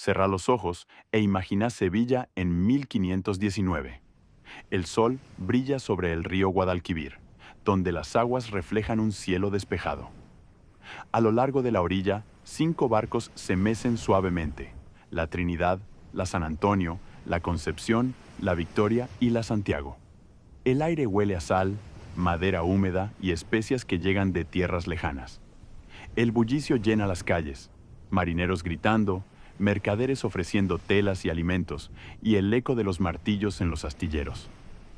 Cerrá los ojos e imagina Sevilla en 1519. El sol brilla sobre el río Guadalquivir, donde las aguas reflejan un cielo despejado. A lo largo de la orilla, 5 barcos se mecen suavemente: la Trinidad, la San Antonio, la Concepción, la Victoria y la Santiago. El aire huele a sal, madera húmeda y especias que llegan de tierras lejanas. El bullicio llena las calles, marineros gritando, mercaderes ofreciendo telas y alimentos, y el eco de los martillos en los astilleros.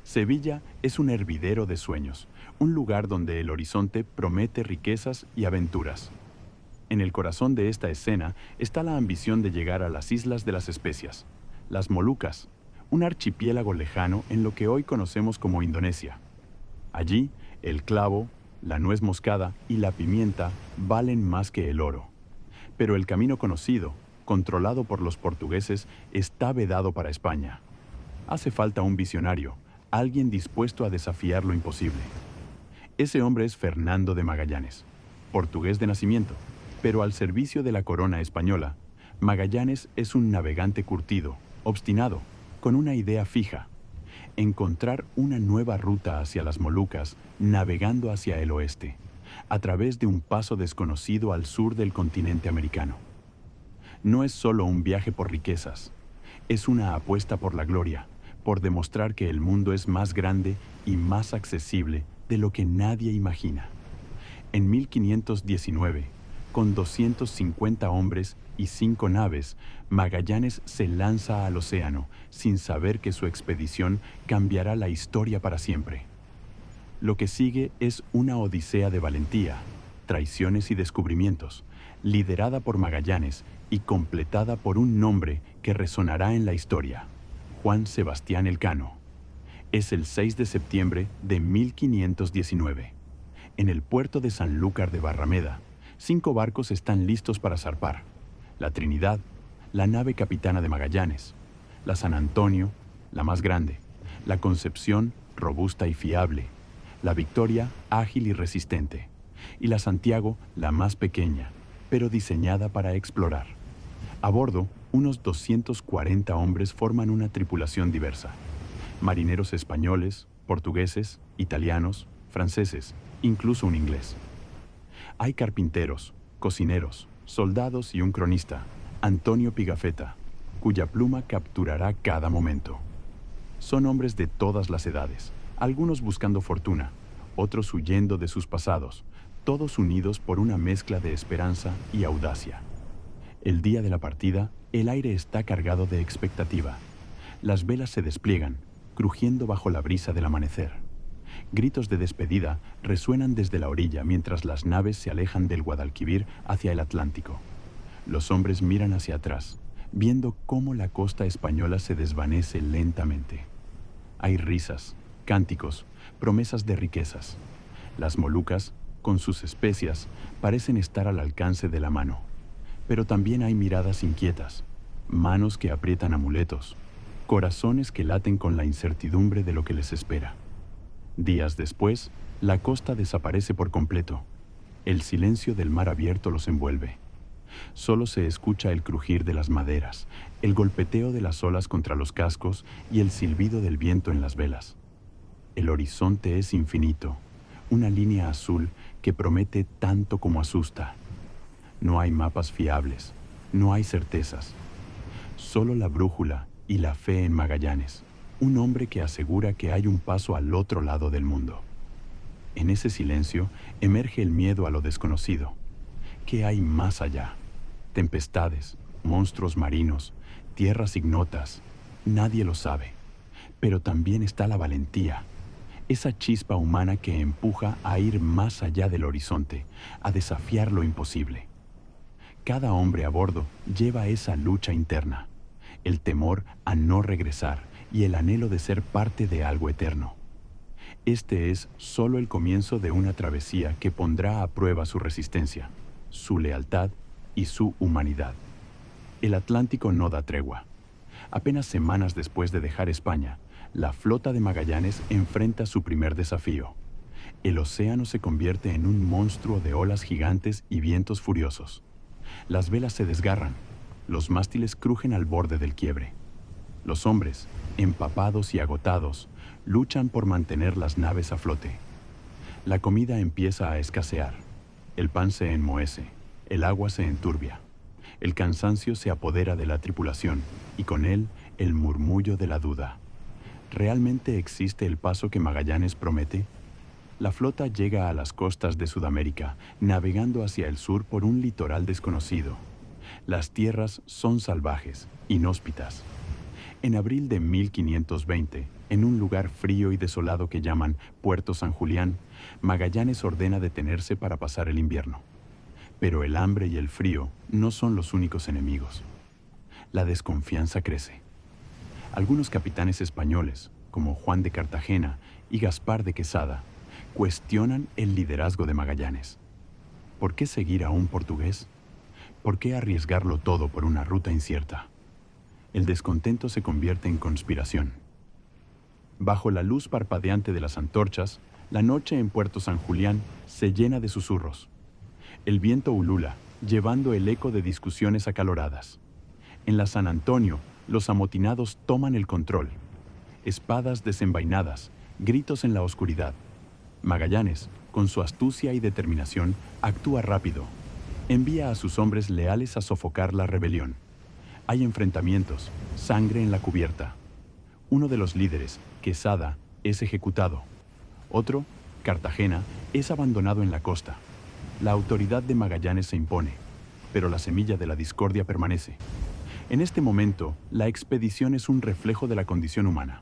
Sevilla es un hervidero de sueños, un lugar donde el horizonte promete riquezas y aventuras. En el corazón de esta escena está la ambición de llegar a las Islas de las Especias, las Molucas, un archipiélago lejano en lo que hoy conocemos como Indonesia. Allí, el clavo, la nuez moscada y la pimienta valen más que el oro. Pero el camino conocido, controlado por los portugueses, está vedado para España. Hace falta un visionario, alguien dispuesto a desafiar lo imposible. Ese hombre es Fernando de Magallanes, portugués de nacimiento, pero al servicio de la corona española. Magallanes es un navegante curtido, obstinado, con una idea fija: encontrar una nueva ruta hacia las Molucas, navegando hacia el oeste, a través de un paso desconocido al sur del continente americano. No es solo un viaje por riquezas, es una apuesta por la gloria, por demostrar que el mundo es más grande y más accesible de lo que nadie imagina. En 1519, con 250 hombres y 5 naves, Magallanes se lanza al océano sin saber que su expedición cambiará la historia para siempre. Lo que sigue es una odisea de valentía, traiciones y descubrimientos, liderada por Magallanes y completada por un nombre que resonará en la historia: Juan Sebastián Elcano. Es el 6 de septiembre de 1519. En el puerto de Sanlúcar de Barrameda, 5 barcos están listos para zarpar: la Trinidad, la nave capitana de Magallanes; la San Antonio, la más grande; la Concepción, robusta y fiable; la Victoria, ágil y resistente; y la Santiago, la más pequeña, pero diseñada para explorar. A bordo, unos 240 hombres forman una tripulación diversa: marineros españoles, portugueses, italianos, franceses, incluso un inglés. Hay carpinteros, cocineros, soldados y un cronista, Antonio Pigafetta, cuya pluma capturará cada momento. Son hombres de todas las edades, algunos buscando fortuna, otros huyendo de sus pasados, todos unidos por una mezcla de esperanza y audacia. El día de la partida, el aire está cargado de expectativa. Las velas se despliegan, crujiendo bajo la brisa del amanecer. Gritos de despedida resuenan desde la orilla mientras las naves se alejan del Guadalquivir hacia el Atlántico. Los hombres miran hacia atrás, viendo cómo la costa española se desvanece lentamente. Hay risas, cánticos, promesas de riquezas. Las Molucas, con sus especias, parecen estar al alcance de la mano. Pero también hay miradas inquietas, manos que aprietan amuletos, corazones que laten con la incertidumbre de lo que les espera. Días después, la costa desaparece por completo. El silencio del mar abierto los envuelve. Solo se escucha el crujir de las maderas, el golpeteo de las olas contra los cascos y el silbido del viento en las velas. El horizonte es infinito, una línea azul que promete tanto como asusta. No hay mapas fiables, no hay certezas. Solo la brújula y la fe en Magallanes, un hombre que asegura que hay un paso al otro lado del mundo. En ese silencio emerge el miedo a lo desconocido. ¿Qué hay más allá? Tempestades, monstruos marinos, tierras ignotas. Nadie lo sabe. Pero también está la valentía, esa chispa humana que empuja a ir más allá del horizonte, a desafiar lo imposible. Cada hombre a bordo lleva esa lucha interna, el temor a no regresar y el anhelo de ser parte de algo eterno. Este es solo el comienzo de una travesía que pondrá a prueba su resistencia, su lealtad y su humanidad. El Atlántico no da tregua. Apenas semanas después de dejar España, la flota de Magallanes enfrenta su primer desafío. El océano se convierte en un monstruo de olas gigantes y vientos furiosos. Las velas se desgarran, Los mástiles crujen al borde del quiebre. Los hombres, empapados y agotados, luchan por mantener las naves a flote. La comida empieza a escasear. El pan se enmohece, el agua se enturbia. El cansancio se apodera de la tripulación y con él el murmullo de la duda. ¿Realmente existe el paso que Magallanes promete? La flota llega a las costas de Sudamérica, navegando hacia el sur por un litoral desconocido. Las tierras son salvajes, inhóspitas. En abril de 1520, en un lugar frío y desolado que llaman Puerto San Julián, Magallanes ordena detenerse para pasar el invierno. Pero el hambre y el frío no son los únicos enemigos. La desconfianza crece. Algunos capitanes españoles, como Juan de Cartagena y Gaspar de Quesada, cuestionan el liderazgo de Magallanes. ¿Por qué seguir a un portugués? ¿Por qué arriesgarlo todo por una ruta incierta? El descontento se convierte en conspiración. Bajo la luz parpadeante de las antorchas, la noche en Puerto San Julián se llena de susurros. El viento ulula, llevando el eco de discusiones acaloradas. En la San Antonio, los amotinados toman el control. Espadas desenvainadas, gritos en la oscuridad. Magallanes, con su astucia y determinación, actúa rápido. Envía a sus hombres leales a sofocar la rebelión. Hay enfrentamientos, sangre en la cubierta. Uno de los líderes, Quesada, es ejecutado. Otro, Cartagena, es abandonado en la costa. La autoridad de Magallanes se impone, pero la semilla de la discordia permanece. En este momento, la expedición es un reflejo de la condición humana.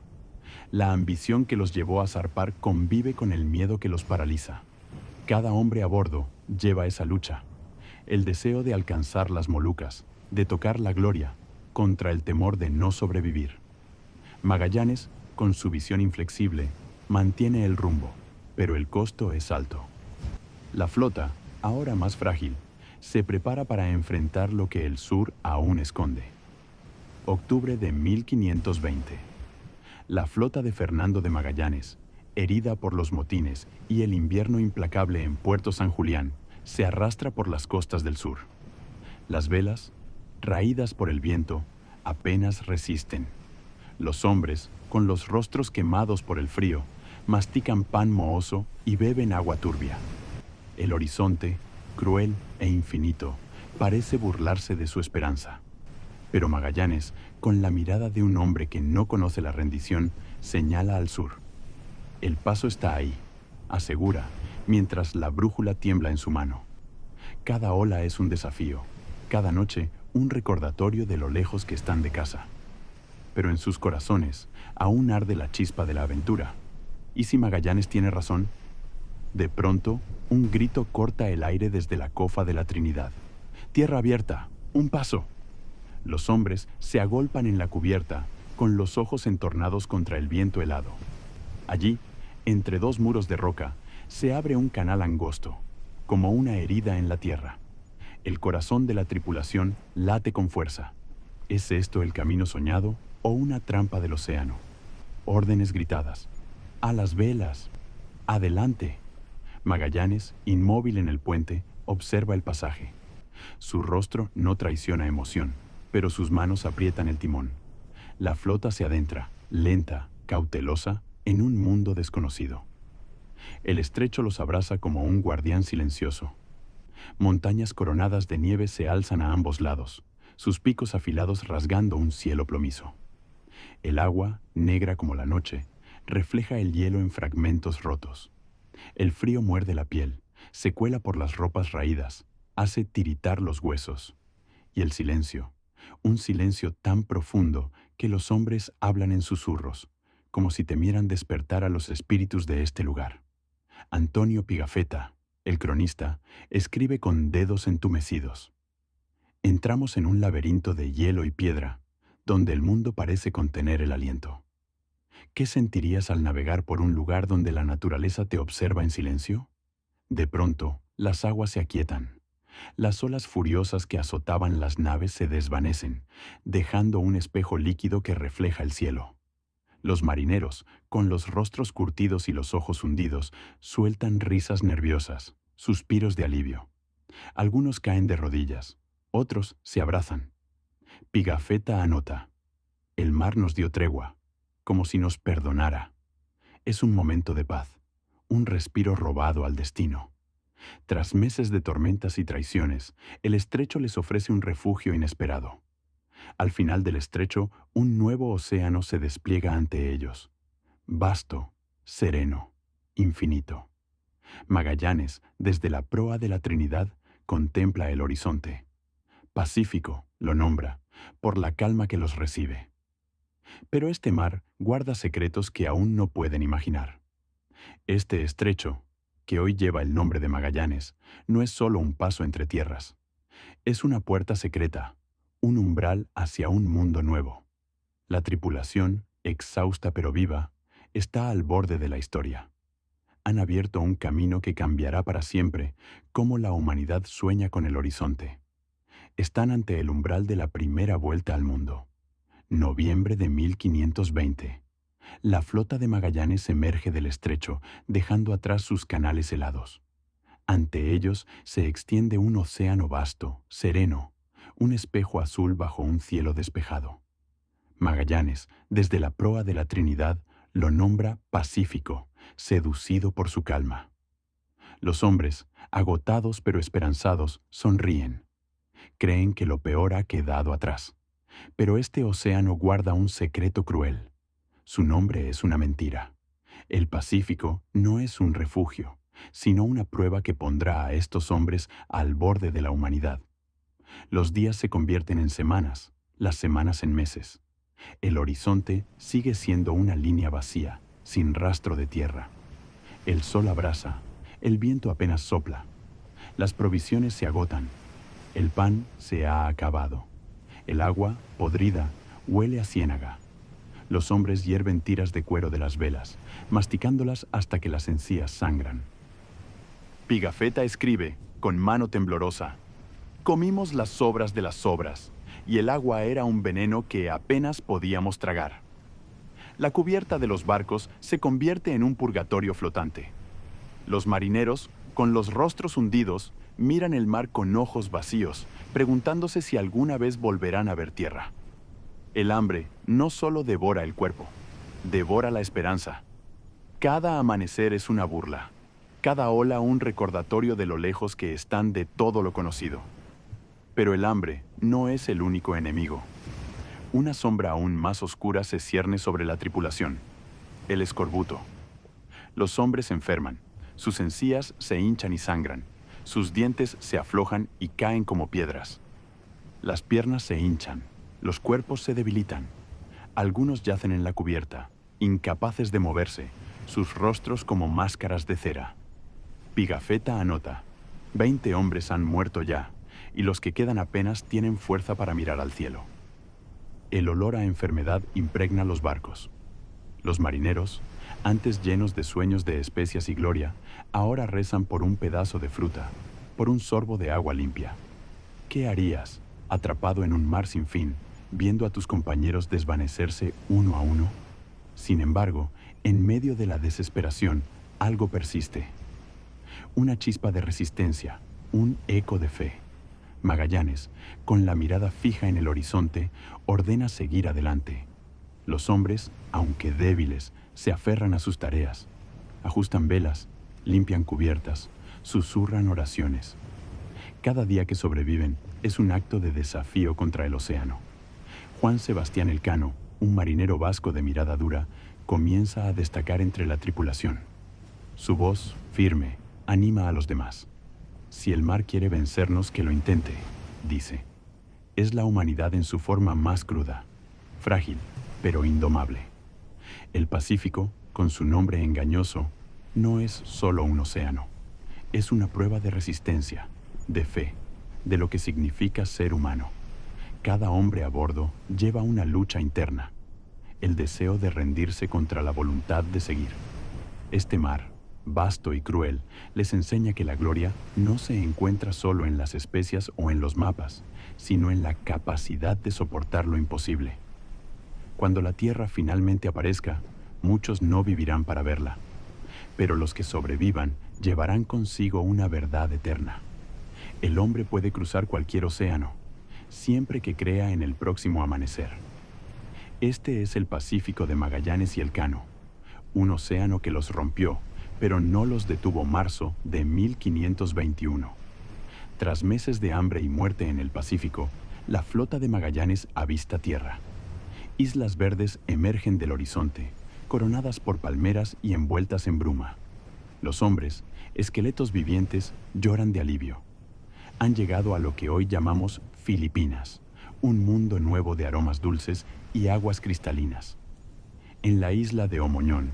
La ambición que los llevó a zarpar convive con el miedo que los paraliza. Cada hombre a bordo lleva esa lucha. El deseo de alcanzar las Molucas, de tocar la gloria, contra el temor de no sobrevivir. Magallanes, con su visión inflexible, mantiene el rumbo, pero el costo es alto. La flota, ahora más frágil, se prepara para enfrentar lo que el sur aún esconde. Octubre de 1520. La flota de Fernando de Magallanes, herida por los motines y el invierno implacable en Puerto San Julián, se arrastra por las costas del sur. Las velas, raídas por el viento, apenas resisten. Los hombres, con los rostros quemados por el frío, mastican pan mohoso y beben agua turbia. El horizonte, cruel e infinito, parece burlarse de su esperanza. Pero Magallanes, con la mirada de un hombre que no conoce la rendición, señala al sur. El paso está ahí, asegura, mientras la brújula tiembla en su mano. Cada ola es un desafío, cada noche un recordatorio de lo lejos que están de casa. Pero en sus corazones aún arde la chispa de la aventura. ¿Y si Magallanes tiene razón? De pronto, un grito corta el aire desde la cofa de la Trinidad. ¡Tierra abierta! ¡Un paso! Los hombres se agolpan en la cubierta, con los ojos entornados contra el viento helado. Allí, entre dos muros de roca, se abre un canal angosto, como una herida en la tierra. El corazón de la tripulación late con fuerza. ¿Es esto el camino soñado o una trampa del océano? Órdenes gritadas. ¡A las velas! ¡Adelante! Magallanes, inmóvil en el puente, observa el pasaje. Su rostro no traiciona emoción, pero sus manos aprietan el timón. La flota se adentra, lenta, cautelosa, en un mundo desconocido. El estrecho los abraza como un guardián silencioso. Montañas coronadas de nieve se alzan a ambos lados, sus picos afilados rasgando un cielo plomizo. El agua, negra como la noche, refleja el hielo en fragmentos rotos. El frío muerde la piel, se cuela por las ropas raídas, hace tiritar los huesos. Y el silencio, un silencio tan profundo que los hombres hablan en susurros, como si temieran despertar a los espíritus de este lugar. Antonio Pigafetta, el cronista, escribe con dedos entumecidos. Entramos en un laberinto de hielo y piedra, donde el mundo parece contener el aliento. ¿Qué sentirías al navegar por un lugar donde la naturaleza te observa en silencio? De pronto, las aguas se aquietan. Las olas furiosas que azotaban las naves se desvanecen, dejando un espejo líquido que refleja el cielo. Los marineros, con los rostros curtidos y los ojos hundidos, sueltan risas nerviosas, suspiros de alivio. Algunos caen de rodillas, otros se abrazan. Pigafetta anota: el mar nos dio tregua, como si nos perdonara. Es un momento de paz, un respiro robado al destino. Tras meses de tormentas y traiciones, el estrecho les ofrece un refugio inesperado. Al final del estrecho, un nuevo océano se despliega ante ellos. Vasto, sereno, infinito. Magallanes, desde la proa de la Trinidad, contempla el horizonte. Pacífico, lo nombra, por la calma que los recibe. Pero este mar guarda secretos que aún no pueden imaginar. Este estrecho, que hoy lleva el nombre de Magallanes, no es solo un paso entre tierras. Es una puerta secreta, un umbral hacia un mundo nuevo. La tripulación, exhausta pero viva, está al borde de la historia. Han abierto un camino que cambiará para siempre cómo la humanidad sueña con el horizonte. Están ante el umbral de la primera vuelta al mundo. Noviembre de 1520. La flota de Magallanes emerge del estrecho, dejando atrás sus canales helados. Ante ellos se extiende un océano vasto, sereno, un espejo azul bajo un cielo despejado. Magallanes, desde la proa de la Trinidad, lo nombra Pacífico, seducido por su calma. Los hombres, agotados pero esperanzados, sonríen. Creen que lo peor ha quedado atrás. Pero este océano guarda un secreto cruel. Su nombre es una mentira. El Pacífico no es un refugio, sino una prueba que pondrá a estos hombres al borde de la humanidad. Los días se convierten en semanas, las semanas en meses. El horizonte sigue siendo una línea vacía, sin rastro de tierra. El sol abrasa, el viento apenas sopla. Las provisiones se agotan. El pan se ha acabado. El agua, podrida, huele a ciénaga. Los hombres hierven tiras de cuero de las velas, masticándolas hasta que las encías sangran. Pigafetta escribe, con mano temblorosa: comimos las sobras de las sobras, y el agua era un veneno que apenas podíamos tragar. La cubierta de los barcos se convierte en un purgatorio flotante. Los marineros, con los rostros hundidos, miran el mar con ojos vacíos, preguntándose si alguna vez volverán a ver tierra. El hambre no solo devora el cuerpo, devora la esperanza. Cada amanecer es una burla, cada ola un recordatorio de lo lejos que están de todo lo conocido. Pero el hambre no es el único enemigo. Una sombra aún más oscura se cierne sobre la tripulación: el escorbuto. Los hombres se enferman, sus encías se hinchan y sangran, sus dientes se aflojan y caen como piedras. Las piernas se hinchan, los cuerpos se debilitan. Algunos yacen en la cubierta, incapaces de moverse, sus rostros como máscaras de cera. Pigafetta anota: 20 hombres han muerto ya, y los que quedan apenas tienen fuerza para mirar al cielo. El olor a enfermedad impregna los barcos. Los marineros, antes llenos de sueños de especias y gloria, ahora rezan por un pedazo de fruta, por un sorbo de agua limpia. ¿Qué harías, atrapado en un mar sin fin, viendo a tus compañeros desvanecerse uno a uno? Sin embargo, en medio de la desesperación, algo persiste. Una chispa de resistencia, un eco de fe. Magallanes, con la mirada fija en el horizonte, ordena seguir adelante. Los hombres, aunque débiles, se aferran a sus tareas. Ajustan velas, limpian cubiertas, susurran oraciones. Cada día que sobreviven es un acto de desafío contra el océano. Juan Sebastián Elcano, un marinero vasco de mirada dura, comienza a destacar entre la tripulación. Su voz, firme, anima a los demás. Si el mar quiere vencernos, que lo intente, dice. Es la humanidad en su forma más cruda, frágil, pero indomable. El Pacífico, con su nombre engañoso, no es solo un océano. Es una prueba de resistencia, de fe, de lo que significa ser humano. Cada hombre a bordo lleva una lucha interna, el deseo de rendirse contra la voluntad de seguir. Este mar, vasto y cruel, les enseña que la gloria no se encuentra solo en las especias o en los mapas, sino en la capacidad de soportar lo imposible. Cuando la tierra finalmente aparezca, muchos no vivirán para verla, pero los que sobrevivan llevarán consigo una verdad eterna. El hombre puede cruzar cualquier océano. siempre que crea en el próximo amanecer. Este es el Pacífico de Magallanes y Elcano, un océano que los rompió, pero no los detuvo marzo de 1521. Tras meses de hambre y muerte en el Pacífico, la flota de Magallanes avista tierra. Islas verdes emergen del horizonte, coronadas por palmeras y envueltas en bruma. Los hombres, esqueletos vivientes, lloran de alivio. Han llegado a lo que hoy llamamos Filipinas, un mundo nuevo de aromas dulces y aguas cristalinas. En la isla de Omoñón,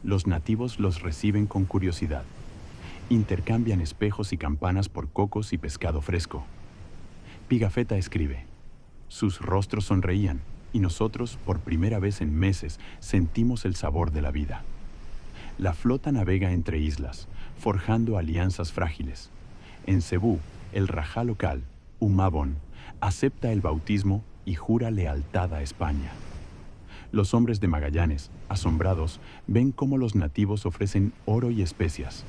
los nativos los reciben con curiosidad. Intercambian espejos y campanas por cocos y pescado fresco. Pigafetta escribe: sus rostros sonreían y nosotros, por primera vez en meses, sentimos el sabor de la vida. La flota navega entre islas, forjando alianzas frágiles. En Cebú, el rajá local, Humabon, acepta el bautismo y jura lealtad a España. Los hombres de Magallanes, asombrados, ven cómo los nativos ofrecen oro y especias.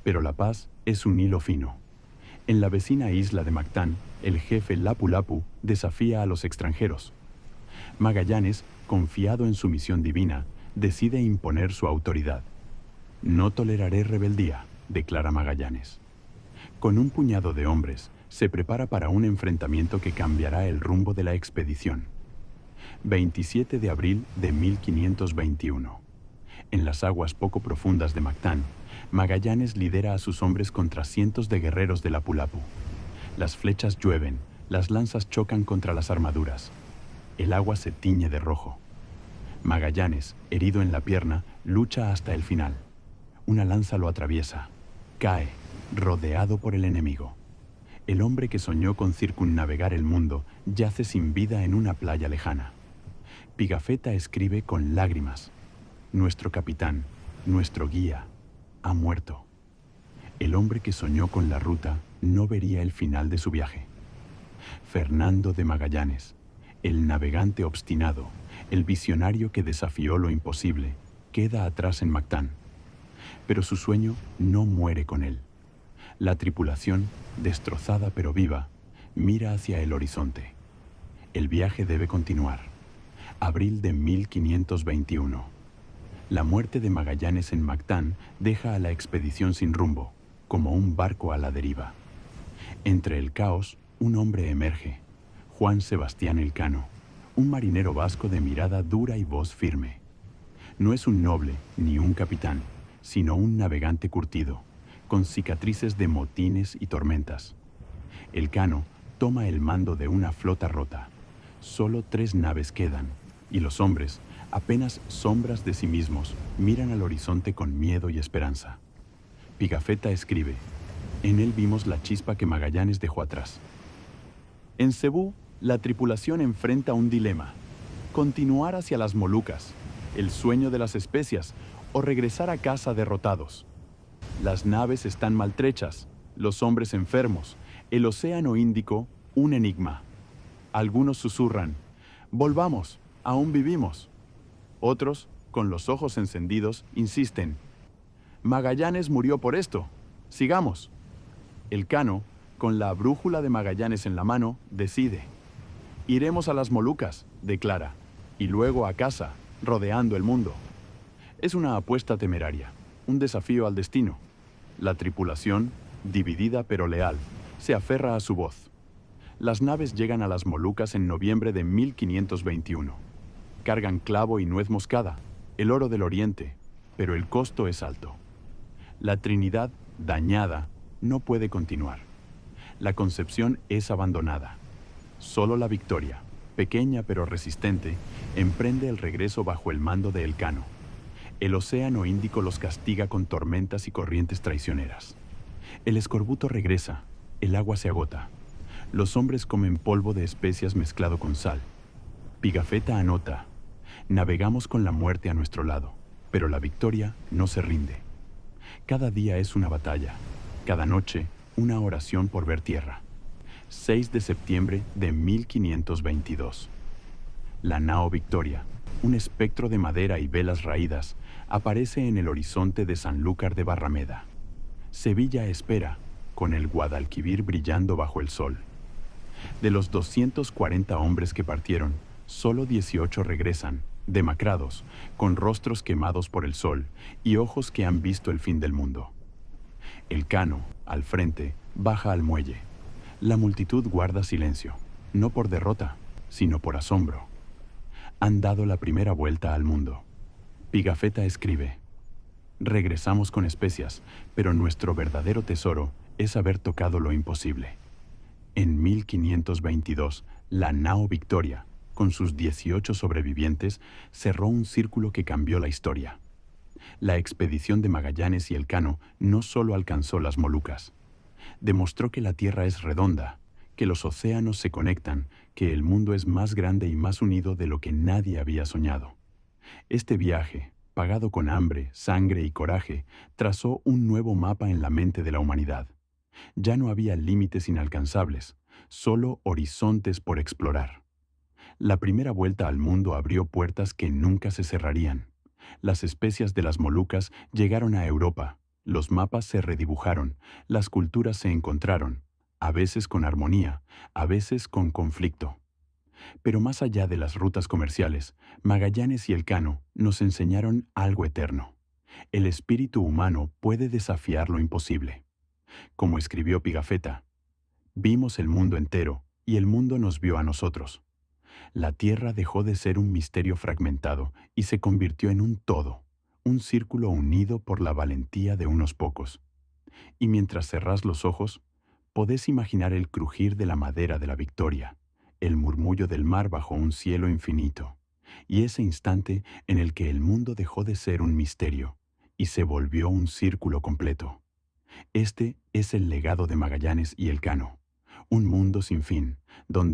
Pero la paz es un hilo fino. En la vecina isla de Mactán, el jefe Lapu Lapu desafía a los extranjeros. Magallanes, confiado en su misión divina, decide imponer su autoridad. No toleraré rebeldía, declara Magallanes. Con un puñado de hombres, se prepara para un enfrentamiento que cambiará el rumbo de la expedición. 27 de abril de 1521. En las aguas poco profundas de Mactán, Magallanes lidera a sus hombres contra cientos de guerreros de Lapu Lapu. Las flechas llueven, las lanzas chocan contra las armaduras. El agua se tiñe de rojo. Magallanes, herido en la pierna, lucha hasta el final. Una lanza lo atraviesa. Cae, rodeado por el enemigo. El hombre que soñó con circunnavegar el mundo yace sin vida en una playa lejana. Pigafetta escribe con lágrimas: nuestro capitán, nuestro guía, ha muerto. El hombre que soñó con la ruta no vería el final de su viaje. Fernando de Magallanes, el navegante obstinado, el visionario que desafió lo imposible, queda atrás en Mactán. Pero su sueño no muere con él. La tripulación, destrozada pero viva, mira hacia el horizonte. El viaje debe continuar. Abril de 1521. La muerte de Magallanes en Mactán deja a la expedición sin rumbo, como un barco a la deriva. Entre el caos, un hombre emerge: Juan Sebastián Elcano, un marinero vasco de mirada dura y voz firme. No es un noble ni un capitán, sino un navegante curtido, con cicatrices de motines y tormentas. Elcano toma el mando de una flota rota. Solo 3 naves quedan, y los hombres, apenas sombras de sí mismos, miran al horizonte con miedo y esperanza. Pigafetta escribe: en él vimos la chispa que Magallanes dejó atrás. En Cebú, la tripulación enfrenta un dilema: continuar hacia las Molucas, el sueño de las especias, o regresar a casa derrotados. Las naves están maltrechas, los hombres enfermos, el océano Índico un enigma. Algunos susurran: volvamos, aún vivimos. Otros, con los ojos encendidos, insisten: Magallanes murió por esto, sigamos. Elcano, con la brújula de Magallanes en la mano, decide: iremos a las Molucas, declara, y luego a casa, rodeando el mundo. Es una apuesta temeraria, un desafío al destino. La tripulación, dividida pero leal, se aferra a su voz. Las naves llegan a las Molucas en noviembre de 1521. Cargan clavo y nuez moscada, el oro del oriente, pero el costo es alto. La Trinidad, dañada, no puede continuar. La Concepción es abandonada. Solo la Victoria, pequeña pero resistente, emprende el regreso bajo el mando de Elcano. El océano Índico los castiga con tormentas y corrientes traicioneras. El escorbuto regresa, el agua se agota. Los hombres comen polvo de especias mezclado con sal. Pigafetta anota: navegamos con la muerte a nuestro lado, pero la victoria no se rinde. Cada día es una batalla, cada noche una oración por ver tierra. 6 de septiembre de 1522. La nao Victoria, un espectro de madera y velas raídas, aparece en el horizonte de Sanlúcar de Barrameda. Sevilla espera, con el Guadalquivir brillando bajo el sol. De los 240 hombres que partieron, solo 18 regresan, demacrados, con rostros quemados por el sol y ojos que han visto el fin del mundo. Elcano, al frente, baja al muelle. La multitud guarda silencio, no por derrota, sino por asombro. Han dado la primera vuelta al mundo. Pigafetta escribe: regresamos con especias, pero nuestro verdadero tesoro es haber tocado lo imposible. En 1522, la nao Victoria, con sus 18 sobrevivientes, cerró un círculo que cambió la historia. La expedición de Magallanes y Elcano no solo alcanzó las Molucas, demostró que la Tierra es redonda, que los océanos se conectan, que el mundo es más grande y más unido de lo que nadie había soñado. Este viaje, pagado con hambre, sangre y coraje, trazó un nuevo mapa en la mente de la humanidad. Ya no había límites inalcanzables, solo horizontes por explorar. La primera vuelta al mundo abrió puertas que nunca se cerrarían. Las especias de las Molucas llegaron a Europa, los mapas se redibujaron, las culturas se encontraron, a veces con armonía, a veces con conflicto. Pero más allá de las rutas comerciales, Magallanes y Elcano nos enseñaron algo eterno. El espíritu humano puede desafiar lo imposible. Como escribió Pigafetta, vimos el mundo entero y el mundo nos vio a nosotros. La Tierra dejó de ser un misterio fragmentado y se convirtió en un todo, un círculo unido por la valentía de unos pocos. Y mientras cerrás los ojos, podés imaginar el crujir de la madera de la victoria, el murmullo del mar bajo un cielo infinito, y ese instante en el que el mundo dejó de ser un misterio y se volvió un círculo completo. Este es el legado de Magallanes y Elcano, un mundo sin fin, donde